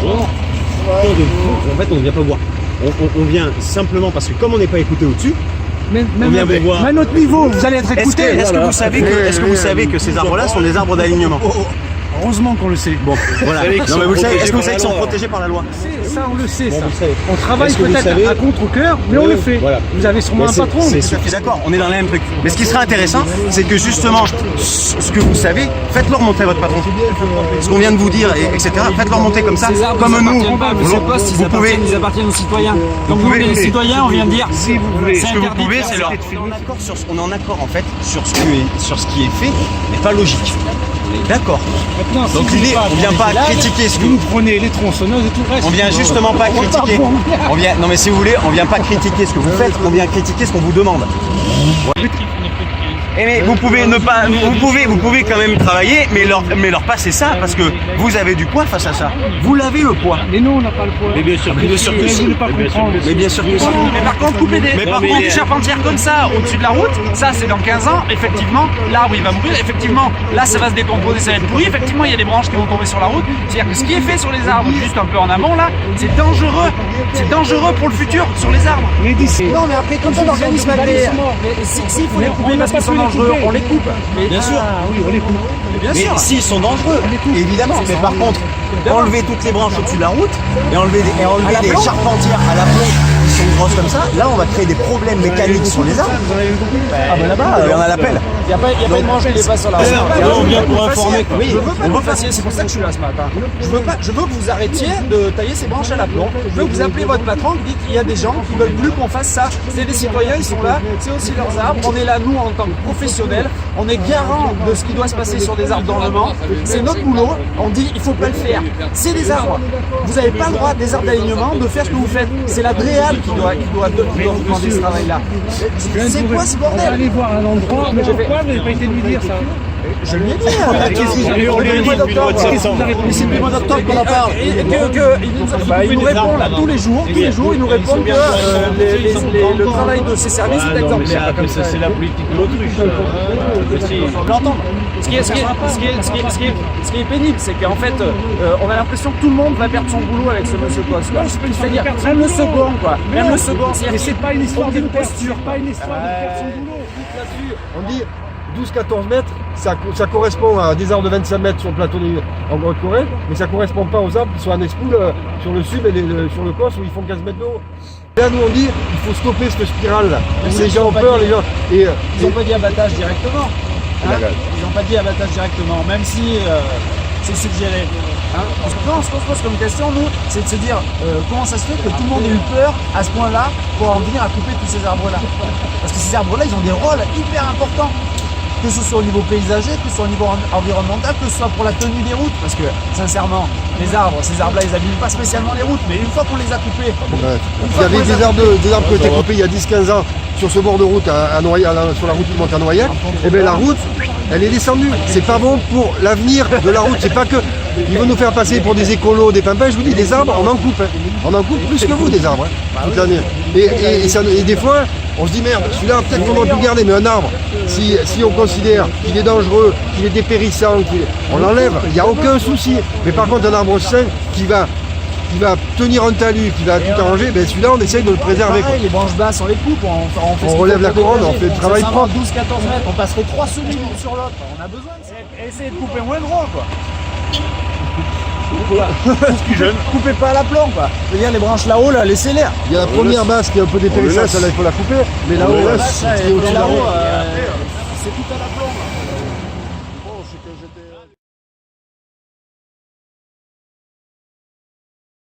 En fait, on ne vient pas voir. On vient simplement parce que comme on n'est pas écouté au-dessus, on vient vous voir. À notre niveau, vous allez être écouté. Est-ce que vous savez que ces arbres-là sont des arbres d'alignement? Heureusement qu'on le sait. Bon, voilà. Non, mais vous savez, est-ce que vous savez qu'ils sont protégés par la loi? Ça, on le sait, Bon, ça. vous savez. On travaille Est-ce que vous peut-être savez- à contre-cœur, mais on le fait. Voilà. Vous avez sûrement un patron. C'est tout à fait d'accord, on est dans le même truc. Mais ce qui serait intéressant, c'est que justement, ce que vous savez, faites-leur montrer votre patron. Ce qu'on vient de vous dire, etc. Faites-leur monter comme ça, Ces arbres, comme ils nous. appartiennent pas à M. Poste, ils appartiennent aux citoyens. Donc nous, pouvez- les citoyens, on vient de dire, Si vous voulez, c'est ce que vous interdit pouvez, de faire c'est ça. leur. On est en accord en fait sur ce qui est fait, mais pas logique. On est d'accord. Maintenant, Donc si l'idée, vous on vient pas critiquer ce que vous prenez les tronçonneuses et tout le reste. on vient justement pas critiquer. Non mais si vous voulez, on vient pas critiquer ce que vous faites, on vient critiquer ce qu'on vous demande. Et mais vous pouvez ne pas, vous pouvez quand même travailler, mais leur passer ça parce que vous avez du poids face à ça. Vous l'avez le poids. Mais non, on n'a pas le poids. Mais bien sûr que si. Vous voulez pas comprendre. Mais bien sûr que si. Mais par contre, couper des charpentières comme ça au-dessus de la route, ça c'est dans 15 ans, effectivement, l'arbre il va mourir, effectivement, là ça va se décomposer, ça va être pourri, effectivement il y a des branches qui vont tomber sur la route. C'est-à-dire que ce qui est fait sur les arbres, juste un peu en amont là, c'est dangereux pour le futur sur les arbres. Mais d'ici. Non mais après quand on organise malgré, s'il faut les couper parce qu'ils sont dangereux, on les coupe. Mais Bien sûr. Ah oui, on les coupe. bien Mais sûr. s'ils sont dangereux, évidemment. Mais par contre, enlever toutes les branches au-dessus de la route et enlever des charpentières à la plomb qui sont grosses comme ça, là on va créer des problèmes mécaniques sur les arbres. Ah ben là-bas, on a l'appel. Il n'y a pas une branche qui dépasse sur la route. on vient pour informer. Oui, je veux pas que vous fassiez, c'est pour ça que je suis là ce matin. Je veux que vous arrêtiez de tailler ces branches à la plomb. Je veux que vous appelez votre patron, vous dites qu'il y a des gens qui veulent plus qu'on fasse ça. C'est des citoyens, ils sont là, c'est aussi leurs arbres. On est là, nous, en tant que professionnels, on est garant de ce qui doit se passer sur des arbres dans le Mans. C'est notre boulot, on dit il faut pas le faire. C'est des arbres. Vous n'avez pas le droit, des arbres d'alignement, de faire ce que vous faites. C'est la DREAL qui doit vous demander ce travail-là. C'est quoi ce On va bordel? aller voir un endroit. Mais pourquoi vous n'avez pas été lui dire ça? Je lui ai dit. Qu'est-ce que vous avez Depuis le mois d'octobre. C'est depuis le mois d'octobre qu'on en parle. Il nous répond là tous les jours, il nous répond que le travail de ces services est exemplaire. C'est la politique de l'autruche. On l'entend. Ce qui est pénible, c'est qu'en fait, on a l'impression que tout le monde va perdre son boulot avec ce monsieur Poste. C'est-à-dire même le second, quoi. Même le second. Mais c'est pas une histoire de posture, pas une histoire de perdre son boulot. On dit 12-14 mètres, ça correspond à des arbres de 25 mètres sur le plateau en Grande-Corée, mais ça ne correspond pas aux arbres qui sont en expoule sur le sud et sur le Cos où ils font 15 mètres de haut. Là, nous, on dit il faut stopper cette spirale-là. Les gens ont peur, les gens. Ils n'ont pas dit abattage directement. Hein, ils n'ont pas dit abattage directement, même si c'est suggéré. Hein. Parce que non, ce qu'on se pose comme question, nous, c'est de se dire comment ça se fait que tout le monde ait eu peur à ce point-là pour en venir à couper tous ces arbres-là. Parce que ces arbres-là, ils ont des rôles hyper importants. Que ce soit au niveau paysager, que ce soit au niveau environnemental, que ce soit pour la tenue des routes. Parce que, sincèrement, ces arbres-là, ils n'abîment pas spécialement les routes, mais une fois qu'on les a coupés... Il y avait des arbres qui ont été coupés il y a 10-15 ans sur ce bord de route sur la route qui monte à Noyac. Et bien la route, elle est descendue. C'est pas bon pour l'avenir de la route. C'est pas que ils vont nous faire passer pour des écolos, des pimpins. Je vous dis, des arbres, on en coupe. Hein. On en coupe plus que vous, des arbres, hein, toute l'année. Et des fois, on se dit merde, celui-là peut-être qu'on aurait pu le garder, mais un arbre, si on considère qu'il est dangereux, qu'il est dépérissant, on l'enlève, il n'y a aucun souci. Mais par contre, un arbre sain qui va tenir un talus, qui va tout arranger, ben celui-là on essaye de le préserver. Pareil, les branches basses on les coupe, on relève la couronne, on fait le travail propre. 12-14 mètres, on passerait 3 semaines l'une sur l'autre, on a besoin de ça. Essayez de couper moins droit quoi. Coupez pas à la plomb quoi. Je veux dire les branches là-haut là, laissez-les. Il y a la première basse qui est un peu dépérissante, celle-là il faut la couper, mais là-haut, c'est au-dessus de la route. C'est tout à la plomb.